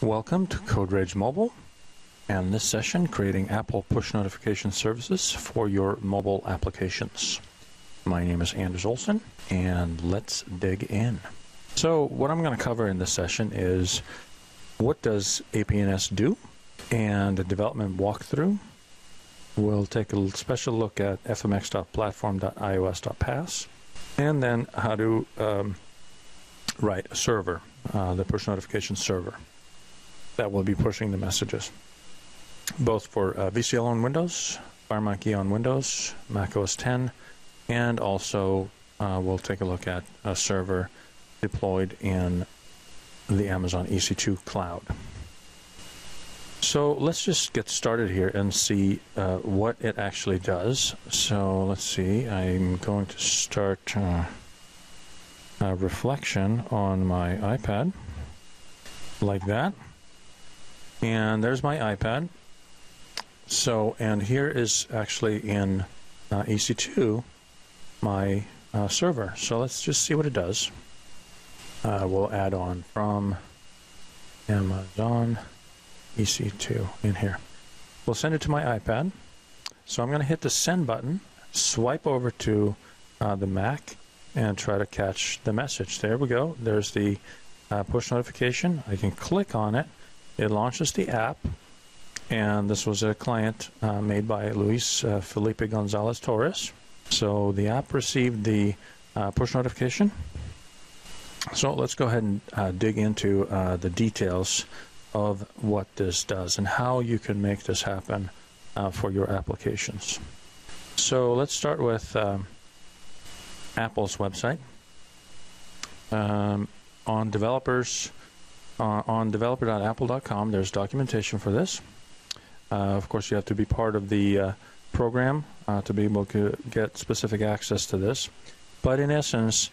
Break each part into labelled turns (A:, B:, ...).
A: Welcome to CodeRage Mobile, and this session creating Apple push notification services for your mobile applications. My name is Ohlsson, and let's dig in. So what I'm going to cover in this session is what does APNS do, and a development walkthrough. We'll take a special look at fmx.platform.ios.pass, and then how to write a server, the push notification server that will be pushing the messages, both for VCL on Windows, FireMonkey on Windows, Mac OS X, and also we'll take a look at a server deployed in the Amazon EC2 cloud. So let's just get started here and see what it actually does. So let's see, I'm going to start a reflection on my iPad, like that. And there's my iPad. So, and here is actually in EC2 my server. So let's just see what it does. We'll add on from Amazon EC2 in here. We'll send it to my iPad. So I'm going to hit the send button, swipe over to the Mac, and try to catch the message. There we go. There's the push notification. I can click on it. It launches the app, and this was a client made by Luis Felipe Gonzalez Torres. So the app received the push notification. So let's go ahead and dig into the details of what this does and how you can make this happen for your applications. So let's start with Apple's website. On developer.apple.com, there's documentation for this. Of course, you have to be part of the program to be able to get specific access to this. But in essence,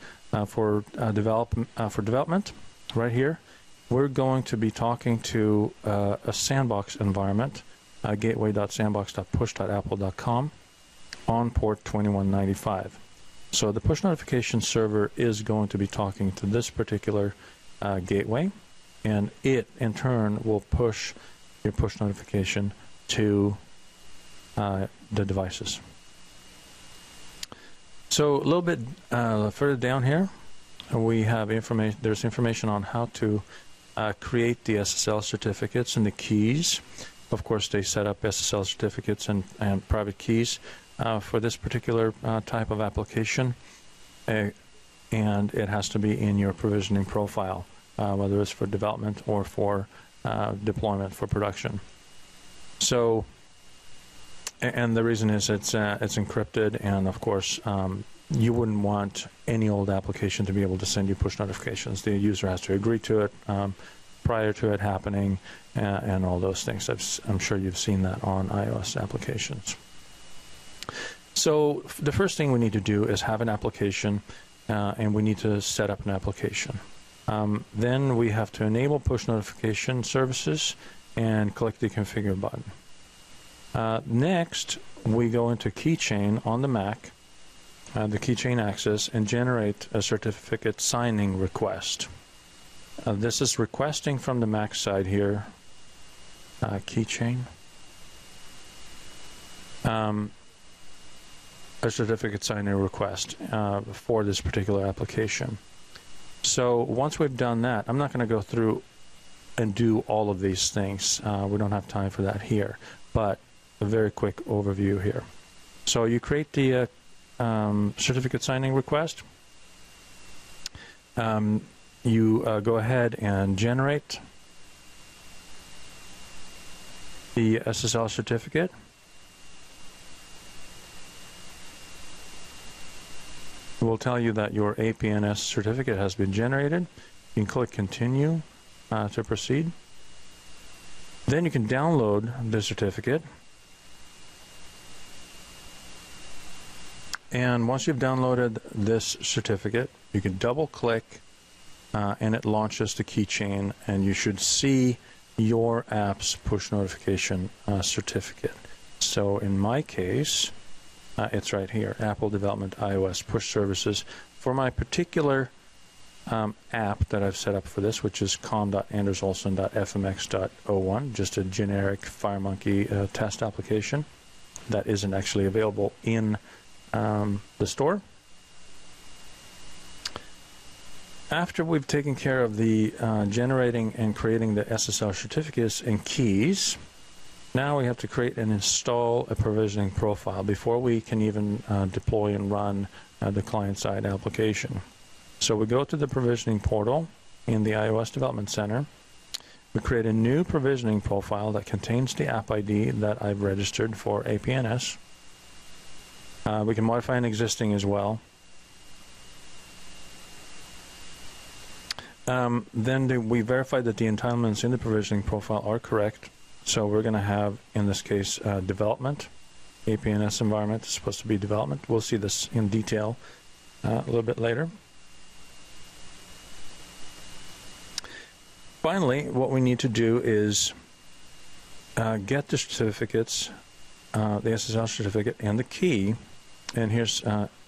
A: for development, right here, we're going to be talking to a sandbox environment, gateway.sandbox.push.apple.com, on port 2195. So the push notification server is going to be talking to this particular gateway, and it in turn will push your push notification to the devices. So a little bit further down here, we have information. There's information on how to create the SSL certificates and the keys. Of course, they set up SSL certificates and private keys for this particular type of application, and it has to be in your provisioning profile, whether it's for development or for deployment for production. So, and the reason is it's encrypted, and of course you wouldn't want any old application to be able to send you push notifications. The user has to agree to it prior to it happening, and all those things. I'm sure you've seen that on iOS applications. So the first thing we need to do is have an application, and we need to set up an application. Then we have to enable push notification services and click the configure button. Next, we go into keychain on the Mac, the keychain access, and generate a certificate signing request. This is requesting from the Mac side here, keychain, a certificate signing request for this particular application. So once we've done that, I'm not going to go through and do all of these things. We don't have time for that here, but a very quick overview here. So you create the certificate signing request. You go ahead and generate the SSL certificate. It will tell you that your APNS certificate has been generated. You can click continue to proceed. Then you can download the certificate. And once you've downloaded this certificate, you can double click and it launches the keychain, and you should see your app's push notification certificate. So in my case, it's right here, Apple Development iOS Push Services. For my particular app that I've set up for this, which is com.andersohlsson.fmx.01, just a generic FireMonkey test application that isn't actually available in the store. After we've taken care of the generating and creating the SSL certificates and keys, now we have to create and install a provisioning profile before we can even deploy and run the client-side application. So we go to the provisioning portal in the iOS Development Center. We create a new provisioning profile that contains the app ID that I've registered for APNS. We can modify an existing as well. Then we verify that the entitlements in the provisioning profile are correct. So we're going to have, in this case, development. APNS environment is supposed to be development. We'll see this in detail a little bit later. Finally, what we need to do is get the certificates, the SSL certificate and the key, and here's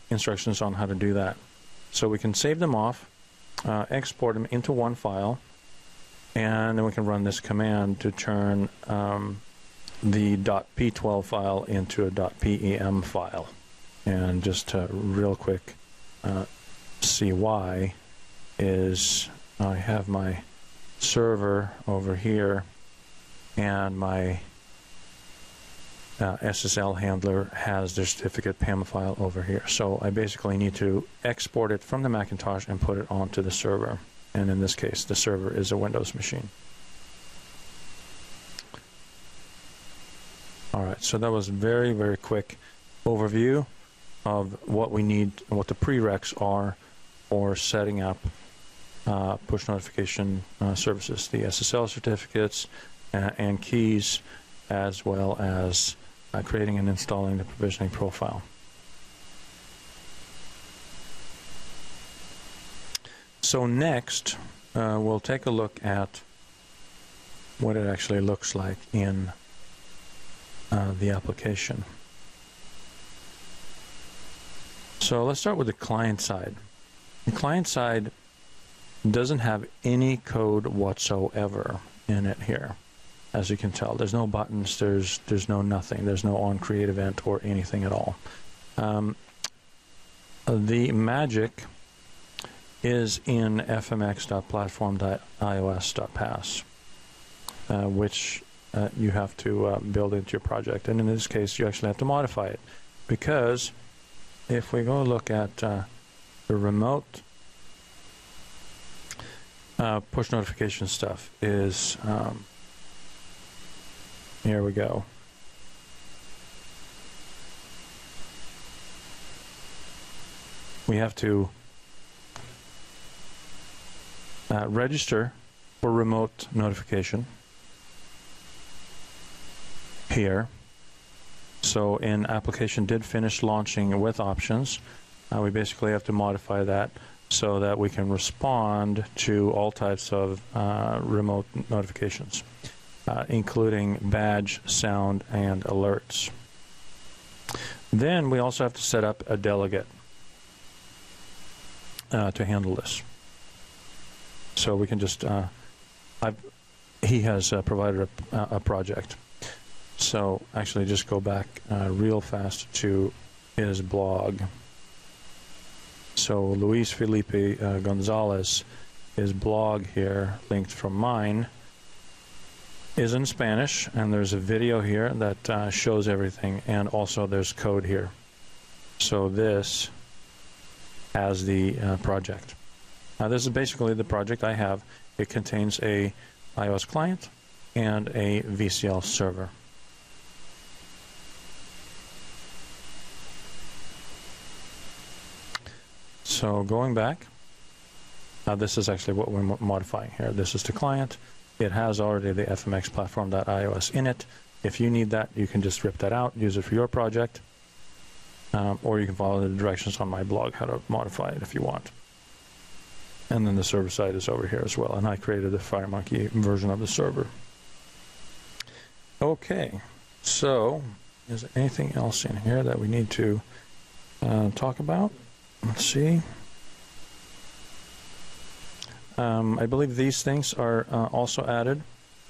A: instructions on how to do that. So we can save them off, export them into one file, and then we can run this command to turn the .p12 file into a .pem file. And just real quick, CY is I have my server over here, and my SSL handler has their certificate PEM file over here. So I basically need to export it from the Macintosh and put it onto the server. And in this case, the server is a Windows machine. All right, so that was a very, very quick overview of what we need, what the prereqs are for setting up push notification services, the SSL certificates and keys, as well as creating and installing the provisioning profile. So next, we'll take a look at what it actually looks like in the application. So let's start with the client side. The client side doesn't have any code whatsoever in it here. As you can tell, there's no buttons, there's no nothing, there's no onCreate event or anything at all. The magic is in fmx.platform.ios.pass, which you have to build into your project. And in this case, you actually have to modify it, because if we go look at the remote push notification stuff is, here we go. We have to register for remote notification here. So in application did finish launching with options, we basically have to modify that so that we can respond to all types of remote notifications, including badge, sound, and alerts. Then we also have to set up a delegate to handle this. So we can just, he has provided a project. So actually just go back real fast to his blog. So Luis Felipe Gonzalez, his blog here, linked from mine, is in Spanish, and there's a video here that shows everything, and also there's code here. So this has the project. Now this is basically the project I have. It contains a iOS client and a VCL server. So going back, this is actually what we're modifying here. This is the client. It has already the FMX platform.ios in it. If you need that, you can just rip that out, use it for your project, or you can follow the directions on my blog how to modify it if you want. And then the server side is over here as well, and I created the FireMonkey version of the server. Okay, so is there anything else in here that we need to talk about? Let's see. I believe these things are also added.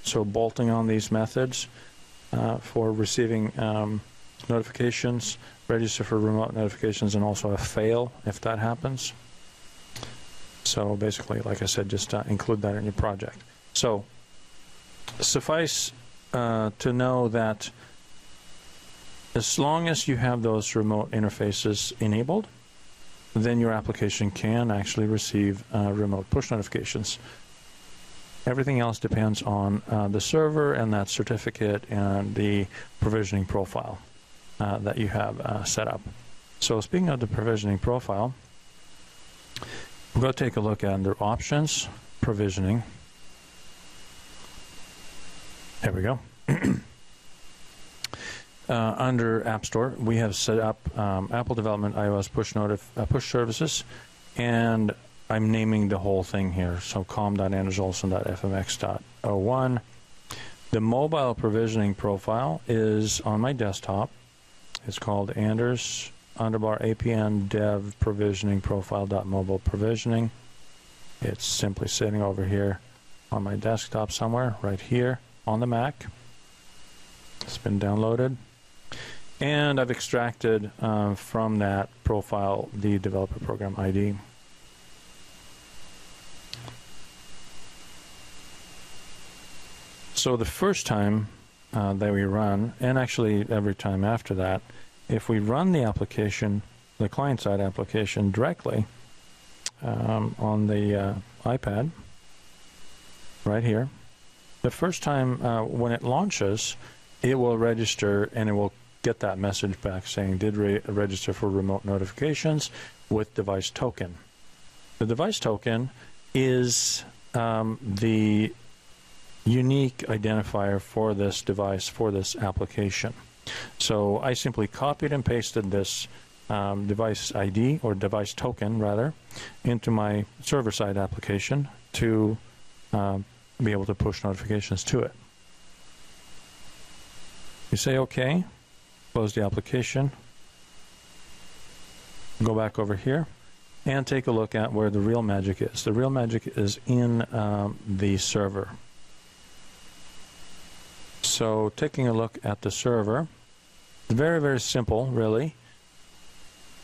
A: So bolting on these methods for receiving notifications, register for remote notifications, and also a fail if that happens. So basically, like I said, just include that in your project. So suffice to know that as long as you have those remote interfaces enabled, then your application can actually receive remote push notifications. Everything else depends on the server and that certificate and the provisioning profile that you have set up. So speaking of the provisioning profile, we'll go take a look at under Options, Provisioning. There we go. Under App Store, we have set up Apple Development iOS push services, and I'm naming the whole thing here. So com.andersohlsson.fmx.01. The mobile provisioning profile is on my desktop. It's called Anders_APN dev provisioning profile.mobile provisioning. It's simply sitting over here on my desktop somewhere, right here on the Mac. It's been downloaded. And I've extracted from that profile the developer program ID. So the first time that we run, and actually every time after that, if we run the application, the client-side application directly on the iPad, right here, the first time when it launches, it will register and it will get that message back saying, did register for remote notifications with device token. The device token is the unique identifier for this device, for this application. So I simply copied and pasted this device ID, or device token rather, into my server-side application to be able to push notifications to it. You say OK, close the application, go back over here, and take a look at where the real magic is. The real magic is in the server. So taking a look at the server, very, very simple, really.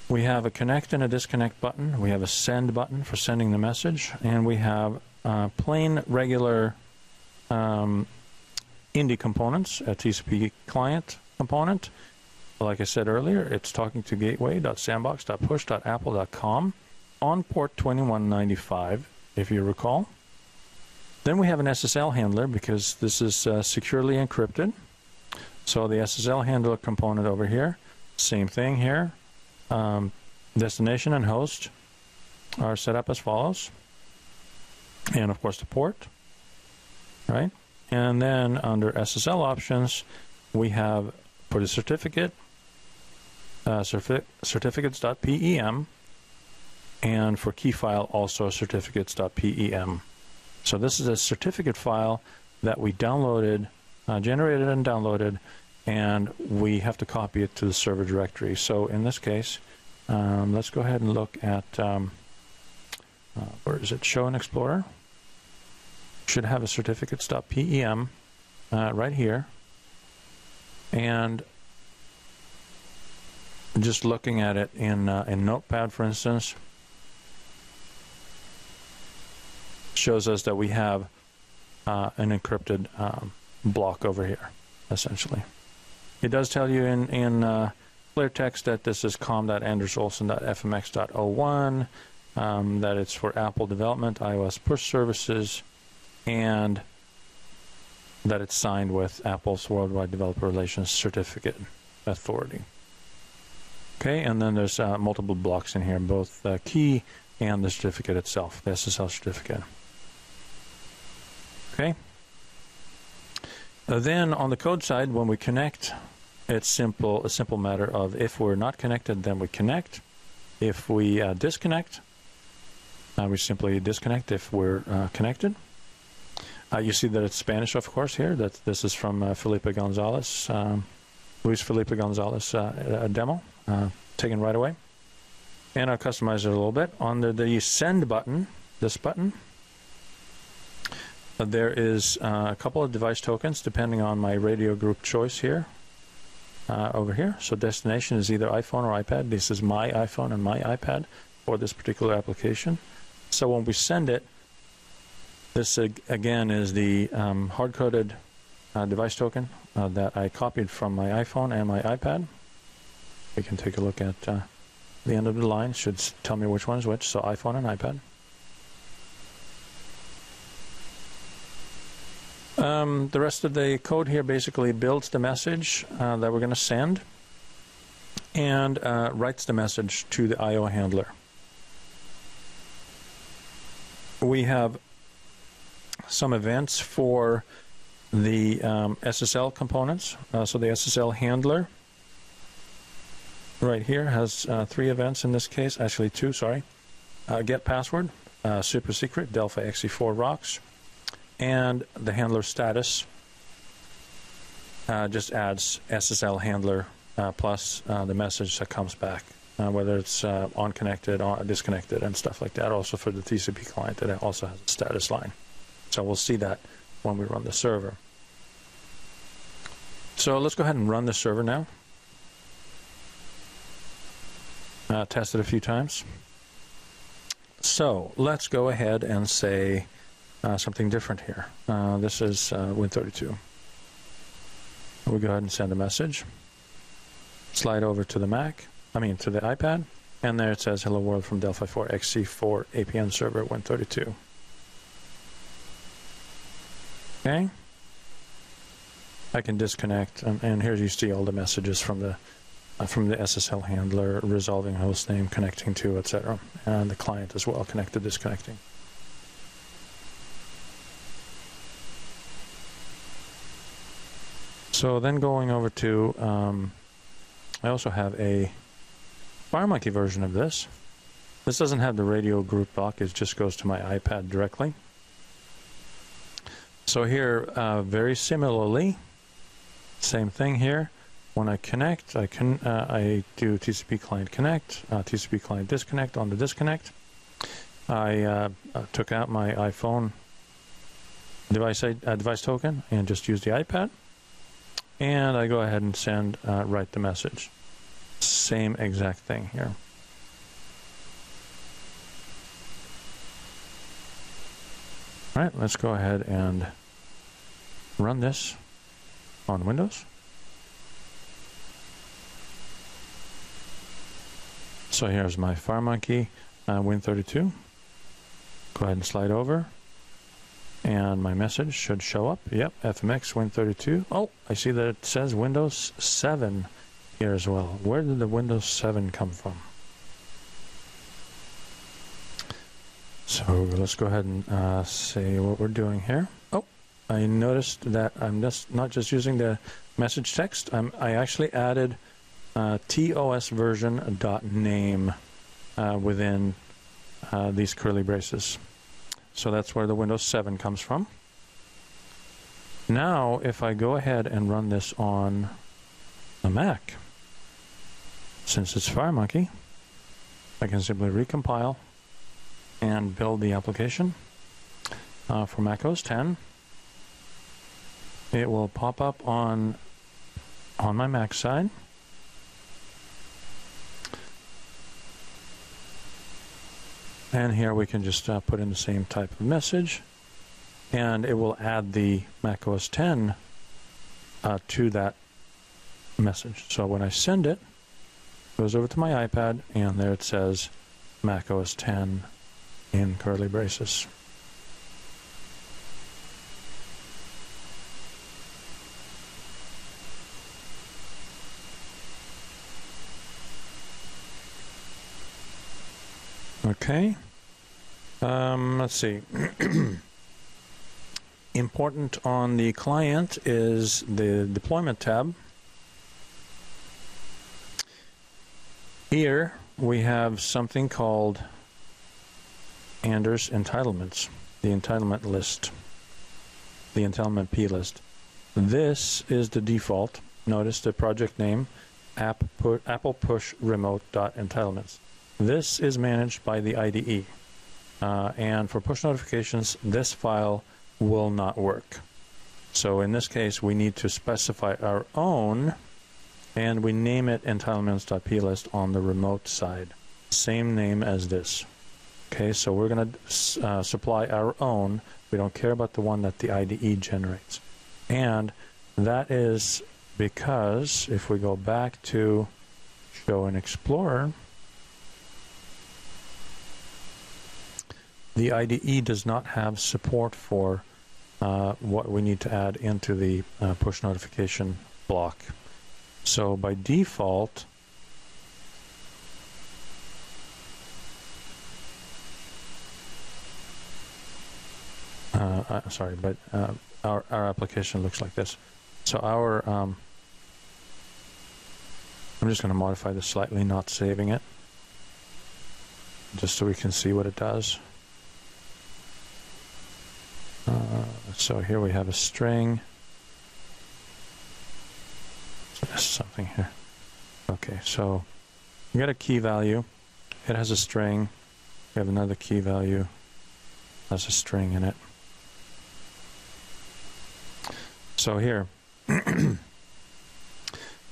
A: We have a connect and a disconnect button. We have a send button for sending the message, and we have plain, regular Indie components, a TCP client component. Like I said earlier, it's talking to gateway.sandbox.push.apple.com on port 2195, if you recall. Then we have an SSL handler because this is securely encrypted. So the SSL handler component over here, same thing here. Destination and host are set up as follows. And of course the port, right? And then under SSL options, we have for the certificate, certificates.pem, and for key file also certificates.pem. So this is a certificate file that we downloaded, generated and downloaded, and we have to copy it to the server directory. So in this case, let's go ahead and look at, where is it? Show in Explorer. Should have a certificates.pem right here. And just looking at it in Notepad, for instance, shows us that we have an encrypted block over here, essentially. It does tell you in clear text that this is com.andersohlsson.fmx.01, that it's for Apple Development, iOS Push Services, and that it's signed with Apple's Worldwide Developer Relations Certificate Authority. Okay, and then there's multiple blocks in here, both the key and the certificate itself, the SSL certificate. Okay. Then on the code side, when we connect, it's simple. A simple matter of if we're not connected, then we connect. If we disconnect, we simply disconnect if we're connected. You see that it's Spanish, of course, here. That this is from Felipe Gonzalez, Luis Felipe Gonzalez demo, taken right away. And I'll customize it a little bit. On the send button, this button, There is a couple of device tokens depending on my radio group choice here, over here. So destination is either iPhone or iPad. This is my iPhone and my iPad for this particular application. So when we send it, this again is the hard-coded device token that I copied from my iPhone and my iPad. We can take a look at the end of the line. Should tell me which one is which. So iPhone and iPad. The rest of the code here basically builds the message that we're going to send and writes the message to the I/O handler. We have some events for the SSL components. So the SSL handler right here has 3 events in this case, actually 2, sorry. Get password, super secret, Delphi XE4 rocks, and the handler status just adds SSL handler plus the message that comes back, whether it's on connected, on disconnected, and stuff like that. Also for the TCP client, it also has a status line. So we'll see that when we run the server. So let's go ahead and run the server now. Test it a few times. So let's go ahead and say something different here. This is Win32. We'll go ahead and send a message. Slide over to the to the iPad, and there it says, "Hello world from Delphi 4 XC4 APN server Win32." Okay. I can disconnect, and here you see all the messages from the SSL handler, resolving hostname, connecting to, etc., and the client as well, connected, disconnecting. So then going over to, I also have a FireMonkey version of this. This doesn't have the radio group block, it just goes to my iPad directly. So here, very similarly, same thing here. When I connect, I do TCP client connect, TCP client disconnect on the disconnect. I took out my iPhone device token and just use the iPad. And I go ahead and send, write the message. Same exact thing here. All right, let's go ahead and run this on Windows. So here's my FireMonkey Win32. Go ahead and slide over. And my message should show up. Yep, FMX Win32. Oh, I see that it says Windows 7 here as well. Where did the Windows 7 come from? So let's go ahead and see what we're doing here. Oh, I noticed that I'm not just using the message text. I actually added TOSversion.name within these curly braces. So that's where the Windows 7 comes from. Now, if I go ahead and run this on a Mac, since it's FireMonkey, I can simply recompile and build the application for Mac OS X. It will pop up on my Mac side. And here we can just put in the same type of message, and it will add the Mac OS X to that message. So when I send it, it goes over to my iPad, and there it says Mac OS X in curly braces. Okay, let's see. Important on the client is the deployment tab. Here we have something called Anders entitlements, the entitlement list, the entitlement P list. This is the default. Notice the project name, Apple Push Remote.entitlements. This is managed by the IDE, and for push notifications, this file will not work. So in this case, we need to specify our own, and we name it entitlements.plist on the remote side. Same name as this. Okay, so we're going to supply our own. We don't care about the one that the IDE generates. And that is because if we go back to Show in Explorer, the IDE does not have support for what we need to add into the push notification block. So by default, our application looks like this. So our I'm just going to modify this slightly, not saving it, just so we can see what it does. So here we have a string. There's something here. Okay, so we got a key value. It has a string. We have another key value. Has a string in it. So here,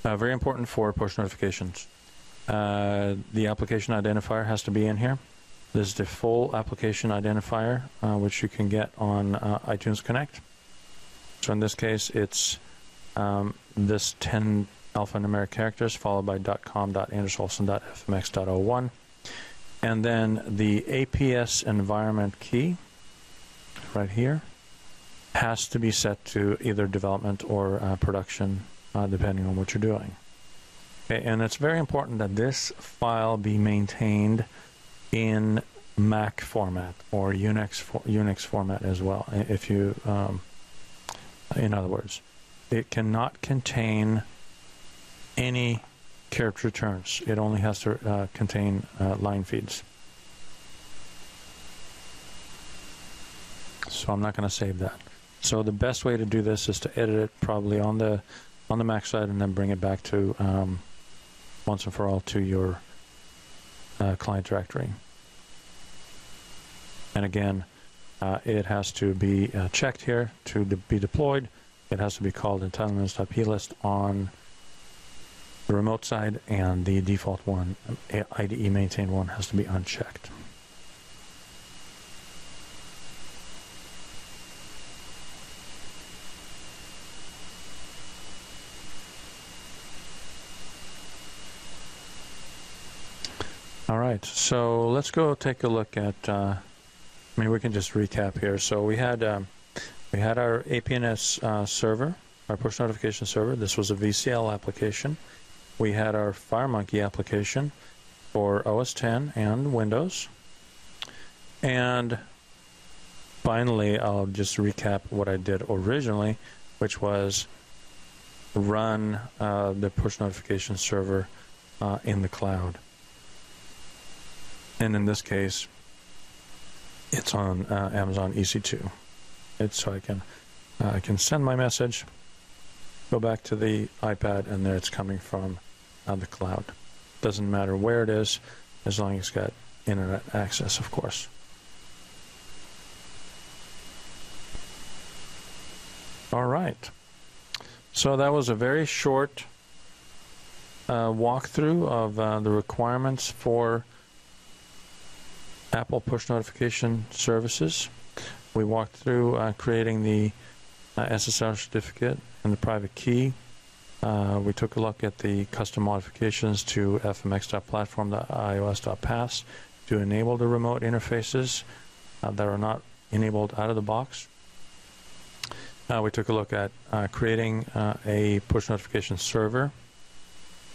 A: very important for push notifications. The application identifier has to be in here. This is the full application identifier, which you can get on iTunes Connect. So in this case, it's this 10 alphanumeric characters followed by .com.andersohlsson.fmx.01. And then the APS environment key right here has to be set to either development or production, depending on what you're doing. Okay, and it's very important that this file be maintained in Mac format or Unix format as well. If you, in other words, it cannot contain any character returns. It only has to contain line feeds. So I'm not going to save that. So the best way to do this is to edit it probably on the Mac side and then bring it back to once and for all to your client directory. And again, it has to be checked here to be deployed. It has to be called entitlements.plist on the remote side, and the default one, IDE maintained one, has to be unchecked. All right, so let's go take a look at. I mean, we can just recap here. So we had our APNS server, our push notification server. This was a VCL application. We had our FireMonkey application for OS X and Windows. And finally, I'll just recap what I did originally, which was run the push notification server in the cloud. And in this case, it's on Amazon EC2. So I can send my message, go back to the iPad, and there it's coming from the cloud. Doesn't matter where it is, as long as it's got internet access, of course. All right. So that was a very short walkthrough of the requirements for Apple push notification services. We walked through creating the SSL certificate and the private key. We took a look at the custom modifications to fmx.platform.ios.pass to enable the remote interfaces that are not enabled out of the box. We took a look at creating a push notification server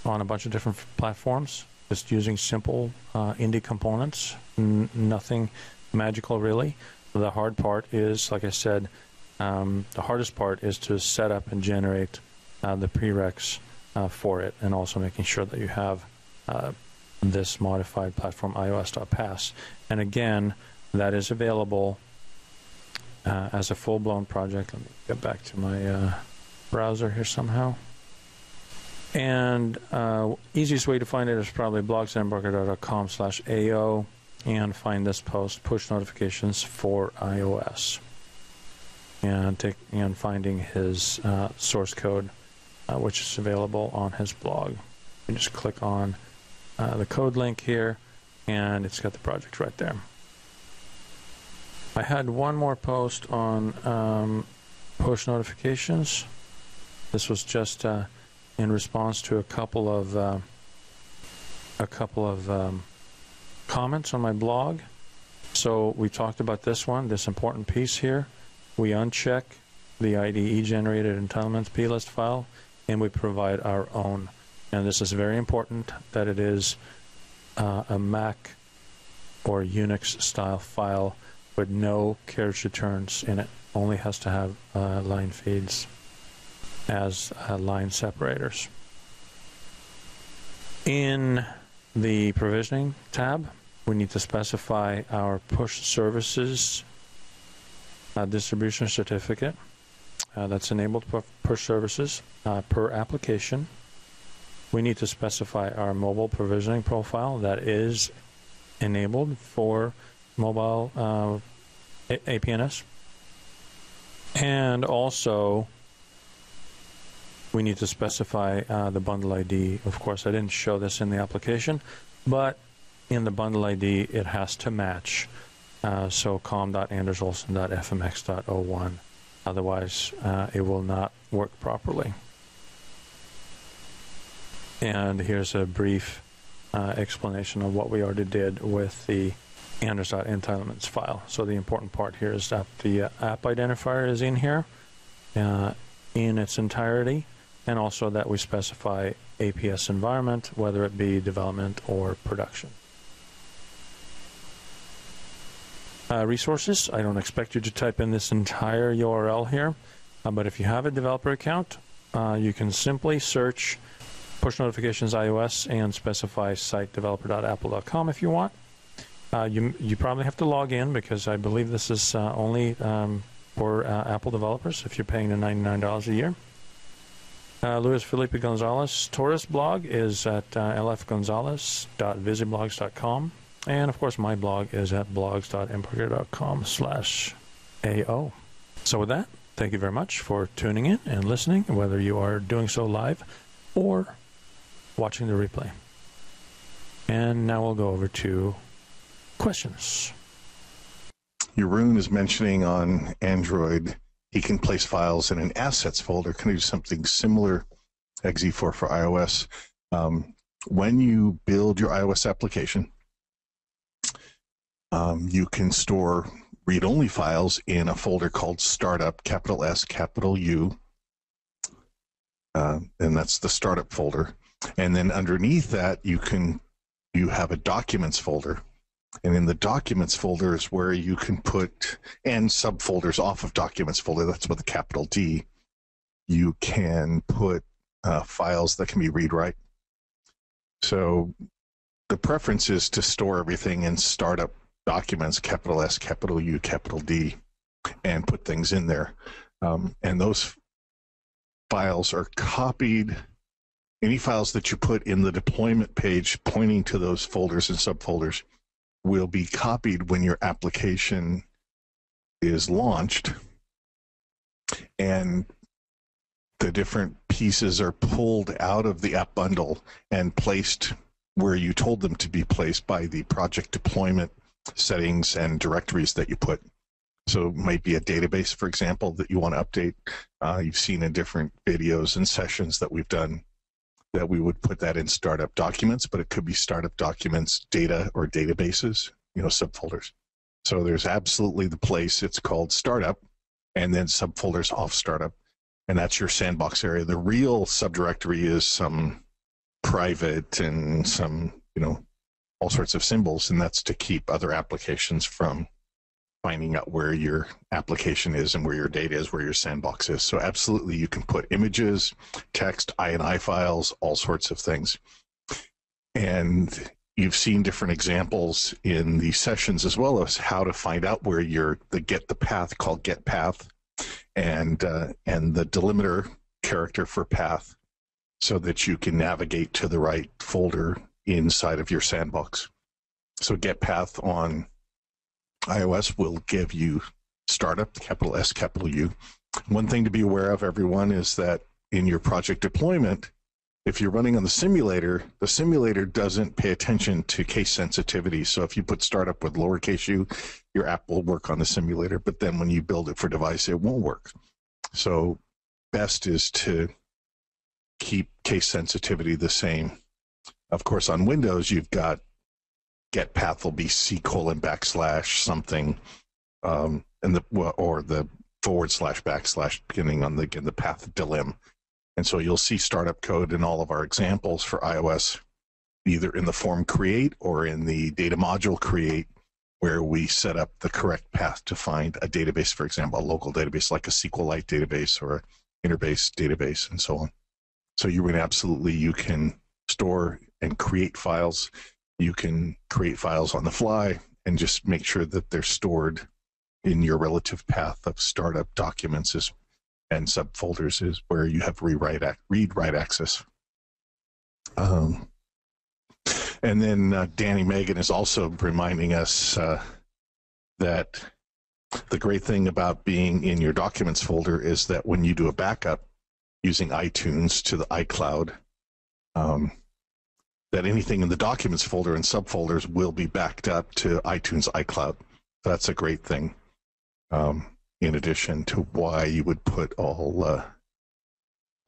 A: on a bunch of different platforms, just using simple indie components, nothing magical really. The hard part is, like I said, the hardest part is to set up and generate the prereqs for it, and also making sure that you have this modified platform ios.pass. And again, that is available as a full-blown project. Let me get back to my browser here somehow. And easiest way to find it is probably blogs.embarcadero.com/AO, and find this post, push notifications for iOS. and finding his source code, which is available on his blog. You just click on the code link here, and it's got the project right there. I had one more post on push notifications. This was just in response to a couple of comments on my blog. So we talked about this important piece here. We uncheck the IDE generated entitlements plist file, and we provide our own. And this is very important that it is a Mac or Unix style file with no carriage returns in it. Only has to have line feeds as line separators. In the provisioning tab, we need to specify our push services distribution certificate that's enabled for push services per application. We need to specify our mobile provisioning profile that is enabled for mobile APNS. And also, we need to specify the bundle ID. Of course, I didn't show this in the application, but in the bundle ID, it has to match. So com.andersohlsson.fmx.01. Otherwise, it will not work properly. And here's a brief explanation of what we already did with the Anders.entitlements file. So the important part here is that the app identifier is in here in its entirety, and also that we specify APS environment, whether it be development or production. Resources, I don't expect you to type in this entire URL here, but if you have a developer account, you can simply search push notifications iOS and specify site developer.apple.com if you want. You probably have to log in because I believe this is only for Apple developers if you're paying the $99 a year. Luis Felipe Gonzalez Torres blog is at lfgonzalez.visiblogs.com. And of course, my blog is at blogs.embarcadero.com/AO. So with that, thank you very much for tuning in and listening, whether you are doing so live or watching the replay. And now we'll go over to questions.
B: Jeroen is mentioning on Android, he can place files in an assets folder. Can he do something similar, exe4 for iOS? When you build your iOS application, you can store read-only files in a folder called Startup, capital S, capital U, and that's the Startup folder. And then underneath that, you have a Documents folder, and in the Documents folder is where you can put, and subfolders off of Documents folder, that's with a capital D, you can put files that can be read-write. So the preference is to store everything in Startup Documents, capital S, capital U, capital D, and put things in there. And those files are copied. Any files that you put in the deployment page pointing to those folders and subfolders will be copied when your application is launched. And the different pieces are pulled out of the app bundle and placed where you told them to be placed by the project deployment settings and directories that you put. So it might be a database, for example, that you want to update. You've seen in different videos and sessions that we've done that we would put that in Startup Documents, but it could be Startup Documents data or databases, subfolders. So there's absolutely the place, it's called Startup, and then subfolders off Startup, and that's your sandbox area. The real subdirectory is some private and some, all sorts of symbols, and that's to keep other applications from finding out where your application is and where your data is, where your sandbox is. So absolutely, you can put images, text, INI files, all sorts of things. And you've seen different examples in the sessions as well as how to find out where the get the path called get path and the delimiter character for path so that you can navigate to the right folder inside of your sandbox. So get path on iOS will give you startup, capital S, capital U. One thing to be aware of, everyone, is that in your project deployment, if you're running on the simulator doesn't pay attention to case sensitivity. So if you put startup with lowercase u, your app will work on the simulator, but then when you build it for device, it won't work. So best is to keep case sensitivity the same. Of course, on Windows, you've got get path will be C:\/ something, or the // depending on the path dilim. And so you'll see startup code in all of our examples for iOS, either in the form create or in the data module create, where we set up the correct path to find a database, for example, a local database like a SQLite database or an Interbase database and so on. So you can store and create files. You can create files on the fly and just make sure that they're stored in your relative path of startup documents and subfolders is where you have read-write access. And then Danny Megan is also reminding us that the great thing about being in your documents folder is that when you do a backup using iTunes to the iCloud, that anything in the documents folder and subfolders will be backed up to iTunes iCloud. That's a great thing. In addition to why you would put all,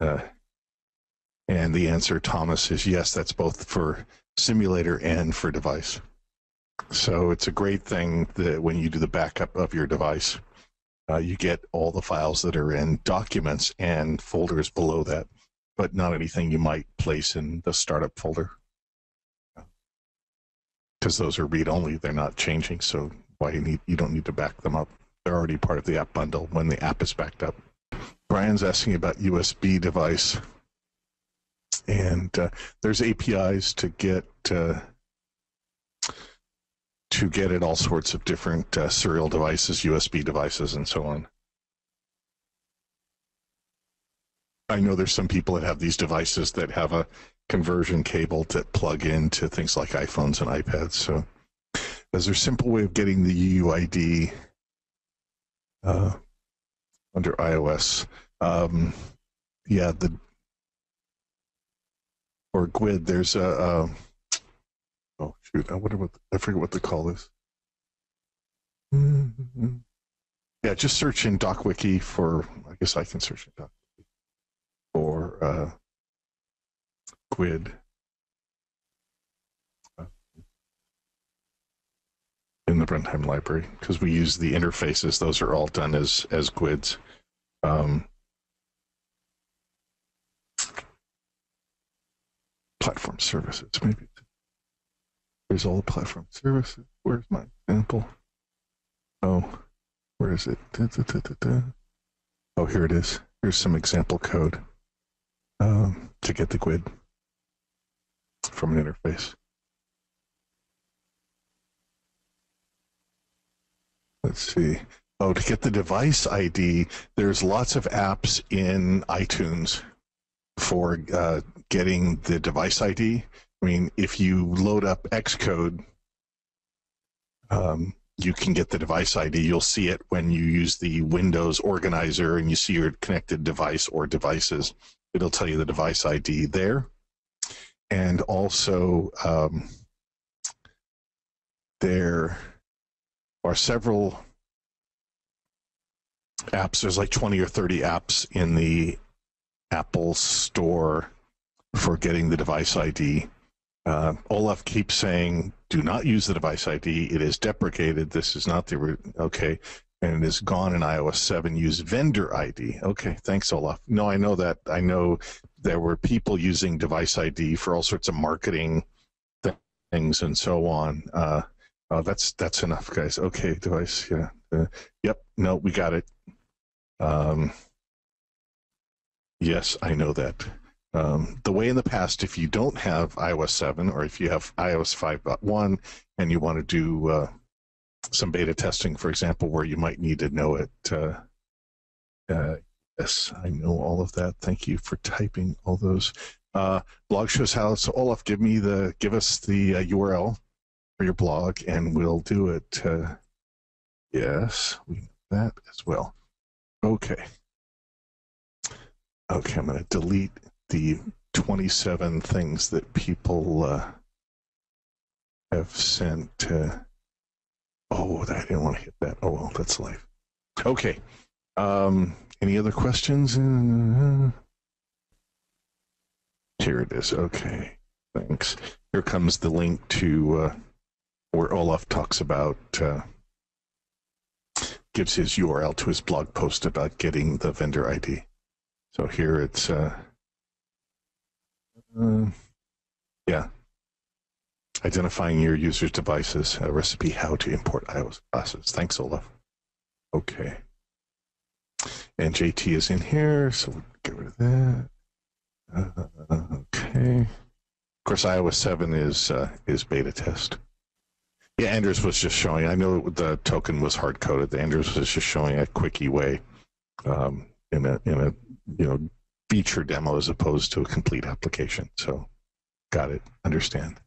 B: and the answer, Thomas, is yes, that's both for simulator and for device. So it's a great thing that when you do the backup of your device, you get all the files that are in documents and folders below that, but not anything you might place in the startup folder. Because those are read-only, they're not changing, so you don't need to back them up. They're already part of the app bundle when the app is backed up. Brian's asking about USB device, and there's APIs to get at all sorts of different serial devices, USB devices, and so on. I know there's some people that have these devices that have a conversion cable that plug into things like iPhones and iPads. So there's a simple way of getting the UUID under iOS. Or GUID, there's a oh shoot, I forget what the call is. Yeah, just search in DocWiki for, I guess I can search in DocWiki for GUID. In the runtime library, because we use the interfaces. Those are all done as GUIDs. Platform services, maybe. There's all the platform services. Where's my example? Oh, where is it? Oh, here it is. Here's some example code to get the GUID from an interface. Let's see. Oh, to get the device ID, there's lots of apps in iTunes for getting the device ID. I mean, if you load up Xcode, you can get the device ID. You'll see it when you use the Windows organizer and you see your connected device or devices. It'll tell you the device ID there. And also, there are several apps. There's like 20 or 30 apps in the Apple Store for getting the device ID. Olaf keeps saying, do not use the device ID. It is deprecated. This is not the, okay. And it is gone in iOS 7. Use vendor ID. Okay, thanks, Olaf. No, I know that. I know there were people using device ID for all sorts of marketing things and so on. That's enough, guys. Okay, device, yeah. Yep, no, we got it. Yes, I know that. The way in the past, if you don't have iOS 7 or if you have iOS 5.1 and you want to do some beta testing, for example, where you might need to know it. Yes, I know all of that. Thank you for typing all those. Blog shows how. So Olaf, give us the URL for your blog, and we'll do it. Yes, we that as well. Okay. Okay, I'm going to delete the 27 things that people have sent. Oh, I didn't want to hit that. Oh, well, that's life. Okay. Any other questions? Here it is. Okay. Thanks. Here comes the link to where Olaf talks about, gives his URL to his blog post about getting the vendor ID. So here it's, yeah, identifying your user's devices, a recipe how to import iOS classes. Thanks, Olaf. Okay. And JT is in here, so we'll get rid of that. Okay. Of course, iOS 7 is beta test. Yeah, Anders was just showing. I know the token was hard coded. Anders was just showing a quickie way in a feature demo as opposed to a complete application. So, got it. Understand.